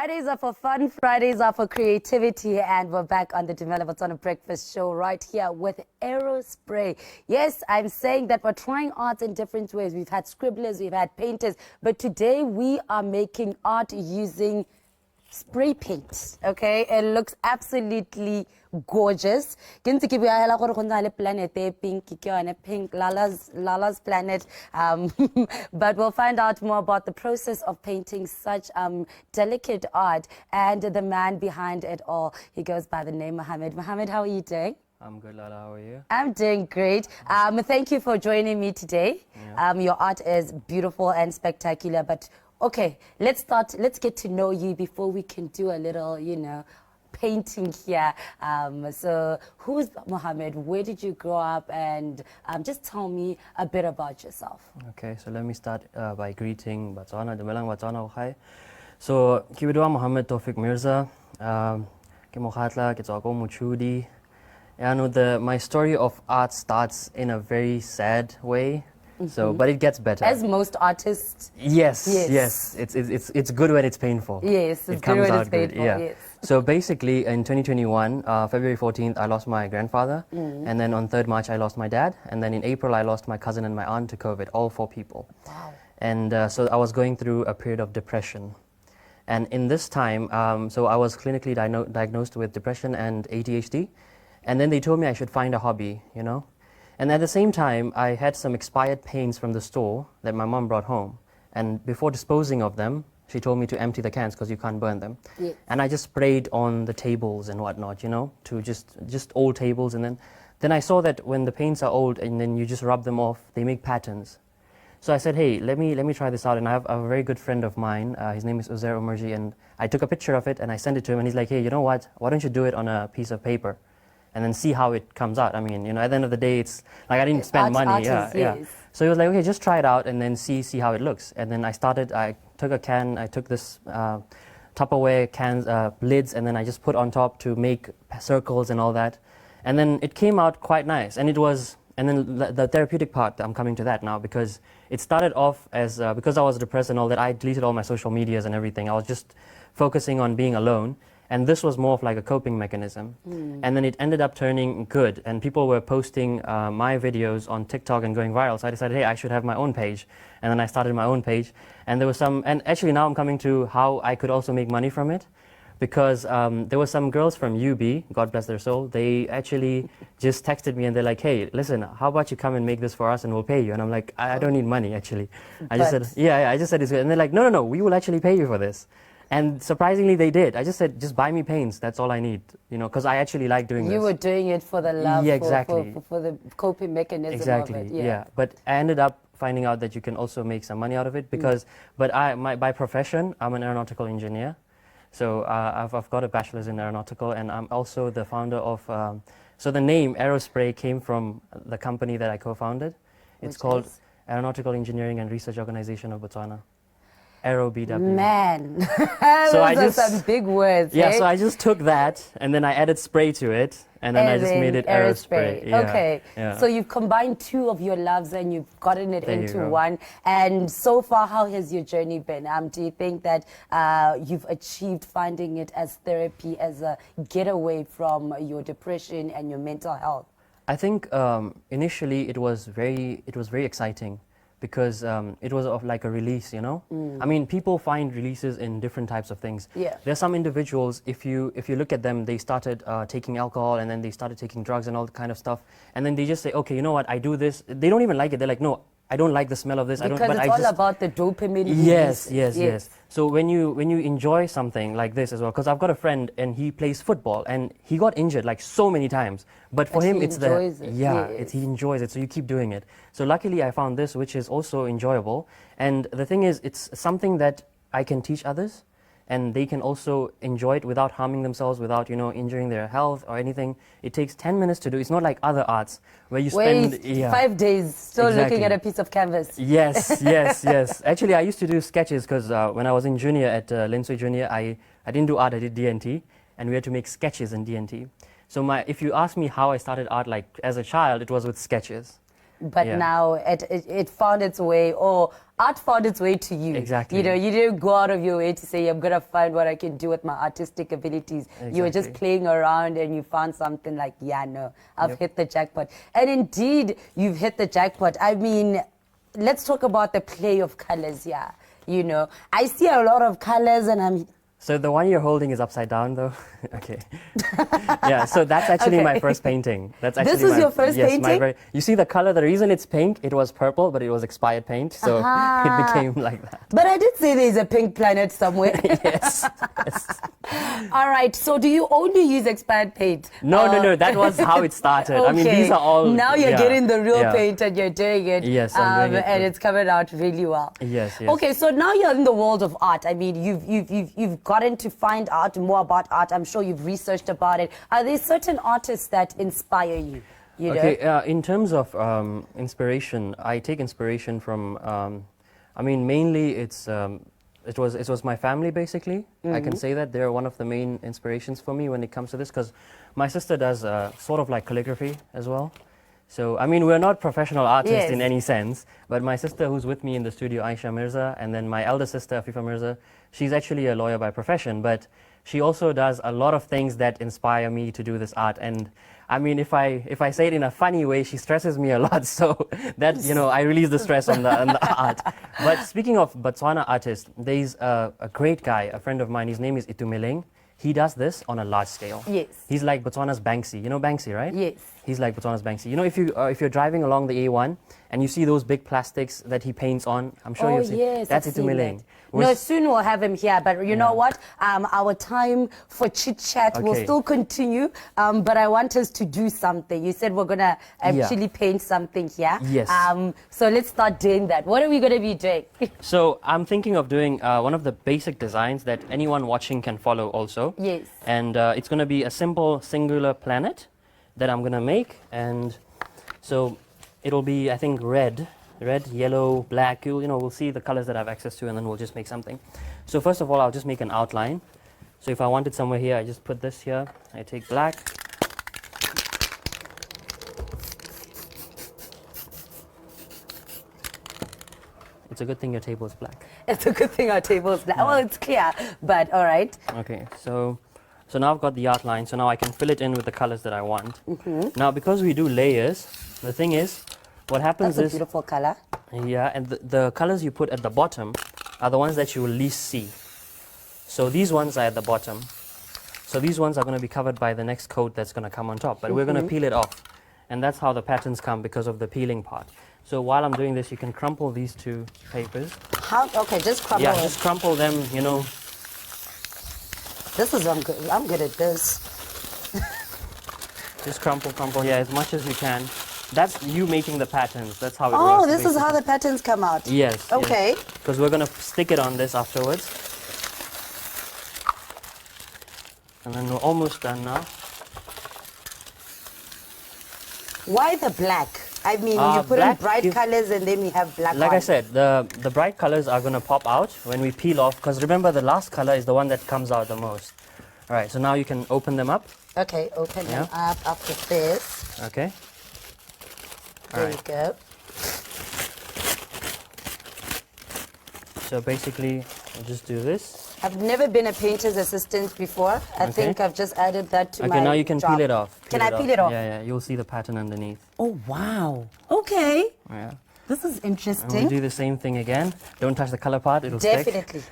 Fridays are for fun, Fridays are for creativity, and we're back on the Dumelang Breakfast Show right here with Aerospray. Yes, I'm saying that we're trying art in different ways. We've had scribblers, we've had painters, but today we are making art using spray paint. Okay, it looks absolutely gorgeous. Planet pink, Lala's planet. But we'll find out more about the process of painting such delicate art and the man behind it all. He goes by the name Mohammed. Mohammed, how are you doing? I'm good, Lala. How are you? I'm doing great. Thank you for joining me today. Yeah. Your art is beautiful and spectacular, but okay, let's get to know you before we can do a little, painting here. So who's Mohammed? Where did you grow up? And just tell me a bit about yourself. Okay, so let me start by greeting Botswana, Dumelang, Botswana, hi. So, btv1 Mohammed Toufiq Mirza, Kimokhatla, Kitswako Muchudi. My story of art starts in a very sad way. So, but it gets better. As most artists. Yes. It's good when it's painful. Yes, it comes out good. Yeah. Yes. So basically, in 2021, February 14th, I lost my grandfather, and then on 3rd March, I lost my dad, and then in April, I lost my cousin and my aunt to COVID. All 4 people. Wow. And so I was going through a period of depression, and in this time, so I was clinically diagnosed with depression and ADHD, and then they told me I should find a hobby, And at the same time, I had some expired paints from the store that my mom brought home. And before disposing of them, she told me to empty the cans because you can't burn them. Yes. And I just sprayed on the tables and whatnot, to just old tables. And then I saw that when the paints are old and then you just rub them off, they make patterns. So I said, hey, let me try this out. And I have a very good friend of mine. His name is Aerospraybw, and I took a picture of it and I sent it to him. And he's like, hey, you know what? Why don't you do it on a piece of paper? And then see how it comes out. I mean, at the end of the day, it's like I didn't spend money. Yes. So he was like, okay, just try it out and then see how it looks. And then I took a can, I took this Tupperware cans, lids, and then I just put on top to make circles and all that. And then it came out quite nice. And then the therapeutic part, I'm coming to that now, because it started off as, because I was depressed and all that, I deleted all my social medias and everything. I was just focusing on being alone. And this was more of like a coping mechanism. And then it ended up turning good. And people were posting my videos on TikTok and going viral. So I decided, hey, I should have my own page. And then I started my own page. And there was and actually now I'm coming to how I could also make money from it. Because there were some girls from UB, God bless their soul, they actually just texted me and they're like, hey, listen, how about you come and make this for us and we'll pay you? And I'm like, I don't need money, actually. I just said it's good. And they're like, no, we will actually pay you for this. And surprisingly, they did. I just said, just buy me paints. That's all I need, because I actually like doing this. You were doing it for the love, yeah, exactly. for the coping mechanism exactly, of it. Yeah. But I ended up finding out that you can also make some money out of it because, by profession, I'm an aeronautical engineer. So I've got a bachelor's in aeronautical, and I'm also the founder of, so the name Aerospray came from the company that I co-founded. It's called Aeronautical Engineering and Research Organization of Botswana. Aerospraybw. Man, so those are some big words. Yeah, eh? so I just took that and then I added spray to it, and then I just made it Aerospray. Yeah, okay, yeah. So you've combined 2 of your loves and you've gotten it There into one. And so far, how has your journey been? Do you think that you've achieved finding it as therapy, as a getaway from your depression and your mental health? I think initially it was very exciting. Because it was of like a release, I mean, people find releases in different types of things. Yeah. There's some individuals, if you look at them, they started taking alcohol and then they started taking drugs and all that kind of stuff. And then they just say, okay, you know what, I do this. They don't even like it. They're like, no, I don't like the smell of this. Because it's all about the dopamine. Yes. So when you enjoy something like this as well, because I've got a friend and he plays football and he got injured like so many times, but for him it's he enjoys it, so you keep doing it. So luckily I found this, which is also enjoyable, and the thing is, it's something that I can teach others, and they can also enjoy it without harming themselves, without injuring their health or anything. It takes 10 minutes to do. It's not like other arts where you spend 5 days still looking at a piece of canvas. Yes. Actually, I used to do sketches because when I was in junior at Linsui Junior, I didn't do art, I did D&T, and we had to make sketches in D&T. So if you ask me how I started art, like as a child, it was with sketches. but Yeah. now it found its way, or art found its way to you. Exactly. You know, you didn't go out of your way to say, I'm going to find what I can do with my artistic abilities. You were just Exactly. playing around and you found something like, yeah, no, I've Yep. hit the jackpot. And indeed, you've hit the jackpot. I mean, let's talk about the play of colors here. You know, I see a lot of colors and I'm... So the one you're holding is upside down, though. Okay. Yeah. So that's actually Okay. my first painting. That's actually This was your first yes, painting? You see the color. The reason it's pink, it was purple, but it was expired paint, so it became like that. But I did say there's a pink planet somewhere. Yes. All right. So do you only use expired paint? No. That was how it started. I mean, these are all. Now you're yeah, getting the real yeah. paint and you're doing it. Yes, I'm doing it. And it's coming out really well. Yes. Okay, so now you're in the world of art. I mean, you've gotten to find out more about art. I'm sure you've researched about it. Are there certain artists that inspire you? You know? Okay. In terms of inspiration, I take inspiration from. I mean, mainly it was my family basically. I can say that they're one of the main inspirations for me when it comes to this, because my sister does sort of like calligraphy as well. So, I mean, we're not professional artists Yes. in any sense, but my sister who's with me in the studio, Aisha Mirza, and then my elder sister, Afifa Mirza, she's actually a lawyer by profession, but she also does a lot of things that inspire me to do this art. And I mean, if I say it in a funny way, she stresses me a lot, so that, you know, I release the stress on the art. But speaking of Botswana artists, there's a great guy, a friend of mine, his name is Dumelang. He does this on a large scale. Yes. He's like Botswana's Banksy. You know Banksy, right? Yes. He's like Botswana's Banksy. You know, if you're driving along the A1 and you see those big plastics that he paints on, I'm sure you've seen. Yes, That's I've seen Dumelang. that. No, soon we'll have him here, but you know what? Our time for chit-chat will Okay. still continue, but I want us to do something. You said we're going to actually paint something here. Yes. So let's start doing that. What are we going to be doing? So I'm thinking of doing one of the basic designs that anyone watching can follow also. Yes. And it's going to be a simple singular planet that I'm going to make. And so it'll be, I think, red, yellow, black. You know, we'll see the colors that I have access to, and then we'll just make something. So first of all, I'll just make an outline. So if I want it somewhere here, I just put this here. I take black. It's a good thing your table is black. It's a good thing our table is black. Well, it's clear, but all right. Okay, so now I've got the outline, so now I can fill it in with the colors that I want. Now, because we do layers, the thing is, what happens That's a is... beautiful color. Yeah, and the colors you put at the bottom are the ones that you will least see. So these ones are at the bottom. So these ones are going to be covered by the next coat that's going to come on top, but we're going to peel it off. And that's how the patterns come, because of the peeling part. So while I'm doing this, you can crumple these two papers. How? Okay, just crumple Yeah, it. just crumple them, you know. This is, I'm good at this. Just crumple, yeah, as much as you can. That's you making the patterns. That's how it works. Oh, this is basically. how the patterns come out. Yes. Okay. Because we're going to stick it on this afterwards. And then we're almost done now. Why the black? I mean, you put in black bright colors and then we have black Like on. I said, the bright colors are going to pop out when we peel off, because remember, the last color is the one that comes out the most. All right, so now you can open them up. Okay, open them up after this. Okay. There you go. So basically, I'll just do this. I've never been a painter's assistant before. I think I've just added that to my Okay, now you can job. peel it off. Can I peel it off? Yeah, you'll see the pattern underneath. Oh, wow. Okay. Yeah. This is And we'll interesting. do the same thing again. Don't touch the color part, it'll stick. Definitely.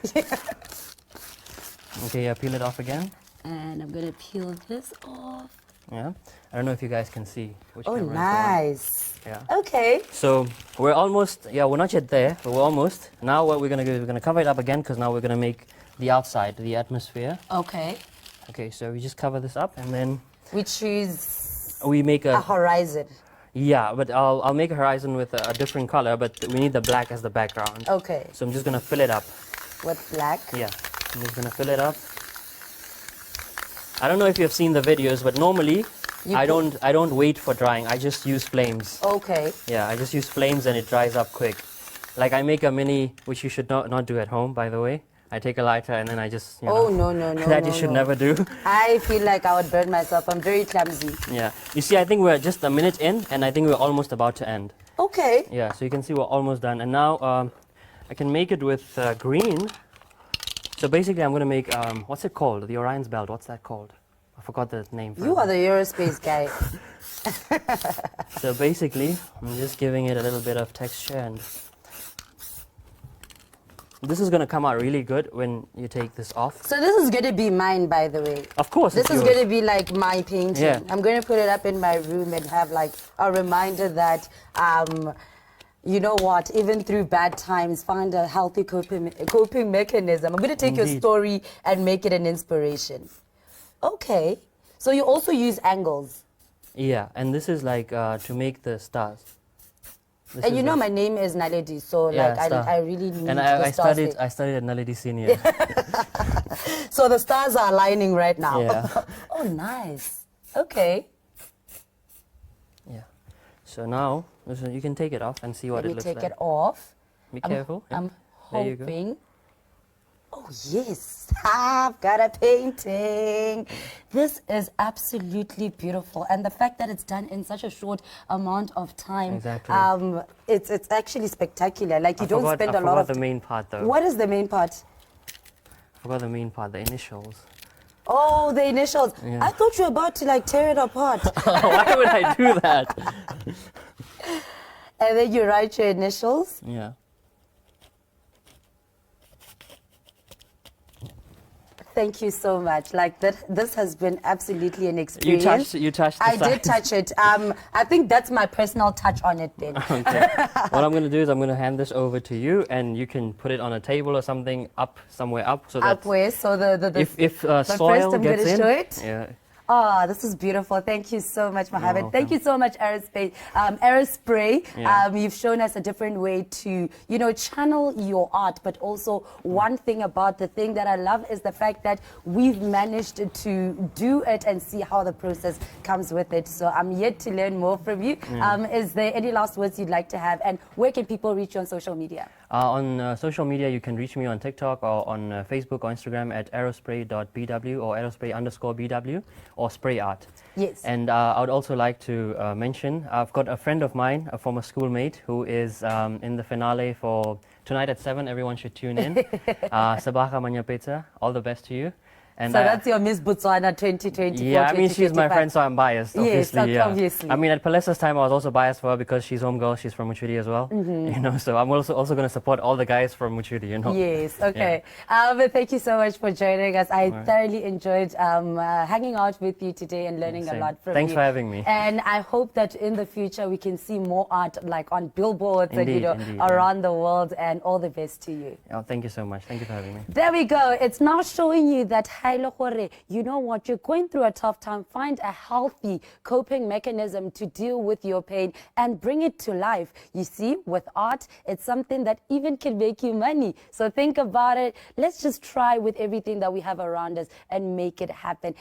Okay, yeah, peel it off again. And I'm going to peel this off. Yeah. I don't know if you guys can see which Oh, camera is the one. nice. Yeah. Okay. So we're almost, we're not yet there, but we're almost. Now what we're going to do is we're going to cover it up again, because now we're going to make the outside, the atmosphere. Okay. Okay, so we just cover this up, and then We choose we make a horizon. Yeah, but I'll make a horizon with a different color, but we need the black as the background. Okay. So I'm just going to fill it up. With black. Yeah, I'm just going to fill it up. I don't know if you've seen the videos, but normally I don't wait for drying. I just use flames. Okay. Yeah, I just use flames and it dries up quick. Like I make a mini, which you should not do at home, by the way. I take a lighter and then I just, you know, Oh, no, no, no. that no, you should no. never do. I feel like I would burn myself. I'm very clumsy. Yeah. You see, I think we're just a minute in, and I think we're almost about to end. Okay. Yeah, so you can see we're almost done. And now I can make it with green. So basically I'm going to make, what's it called? The Orion's belt, what's that called? I forgot the name. You are the aerospace guy. So basically, I'm just giving it a little bit of texture, and this is going to come out really good when you take this off. So this is going to be mine, by the way. Of course. This is going to be like my painting. Yeah. I'm going to put it up in my room and have like a reminder that, you know what, even through bad times, find a healthy coping mechanism. I'm going to take your story and make it an inspiration. Okay. So you also use angles. Yeah, and this is like to make the stars. This And you know like, my name is Naledi, so yeah, like I really need and the I studied at Naledi Senior. So the stars are aligning right now. Yeah. Oh, nice. Okay. Yeah. So now you can take it off and see what it looks like. Let me take it off. Be careful. I'm There you go. hoping. Oh, yes. I've got a painting. This is absolutely beautiful. And the fact that it's done in such a short amount of time, exactly. It's actually spectacular. Like, you don't spend a lot of... I forgot the main part, though. What is the main part? I forgot the main part, the initials. Oh, the initials. Yeah. I thought you were about to, like, tear it apart. Why would I do that? And then you write your initials. Yeah. Thank you so much. Like that, this has been absolutely an experience. You touched the I sides. did touch it. I think that's my personal touch on it then. Okay. What I'm going to do is I'm going to hand this over to you, and you can put it on a table or something somewhere up, so that Up where? So if but soil first I'm gets gonna in, show it. yeah. Oh, this is beautiful. Thank you so much, Mohammed. Thank you so much, Aerospray. Yeah. You've shown us a different way to, you know, channel your art. But also one thing about the thing that I love is the fact that we've managed to do it and see how the process comes with it. So I'm yet to learn more from you. Is there any last words you'd like to have? And where can people reach you on social media? On social media, you can reach me on TikTok or on Facebook or Instagram at aerospray.bw or aerospray_bw or spray art. Yes. And I would also like to mention, I've got a friend of mine, a former schoolmate, who is in the finale for tonight at 7. Everyone should tune in. Sabaha Manyapeta, all the best to you. And so that's your Miss Botswana 2024. Yeah, I mean, she's my friend, so I'm biased, obviously. Yes, obviously. I mean, at Palesa's time, I was also biased for her because she's home girl, she's from Muchudi as well. You know, so I'm also going to support all the guys from Muchudi, you know. Yes, okay. But thank you so much for joining us. I thoroughly enjoyed hanging out with you today and learning a lot from you. Thanks for having me. And I hope that in the future we can see more art like on billboards and, you know, indeed, around the world. And all the best to you. Oh, thank you so much. Thank you for having me. There we go. It's now showing you that, you know what, you're going through a tough time. Find a healthy coping mechanism to deal with your pain and bring it to life. You see, with art, it's something that even can make you money. So think about it. Let's just try with everything that we have around us and make it happen.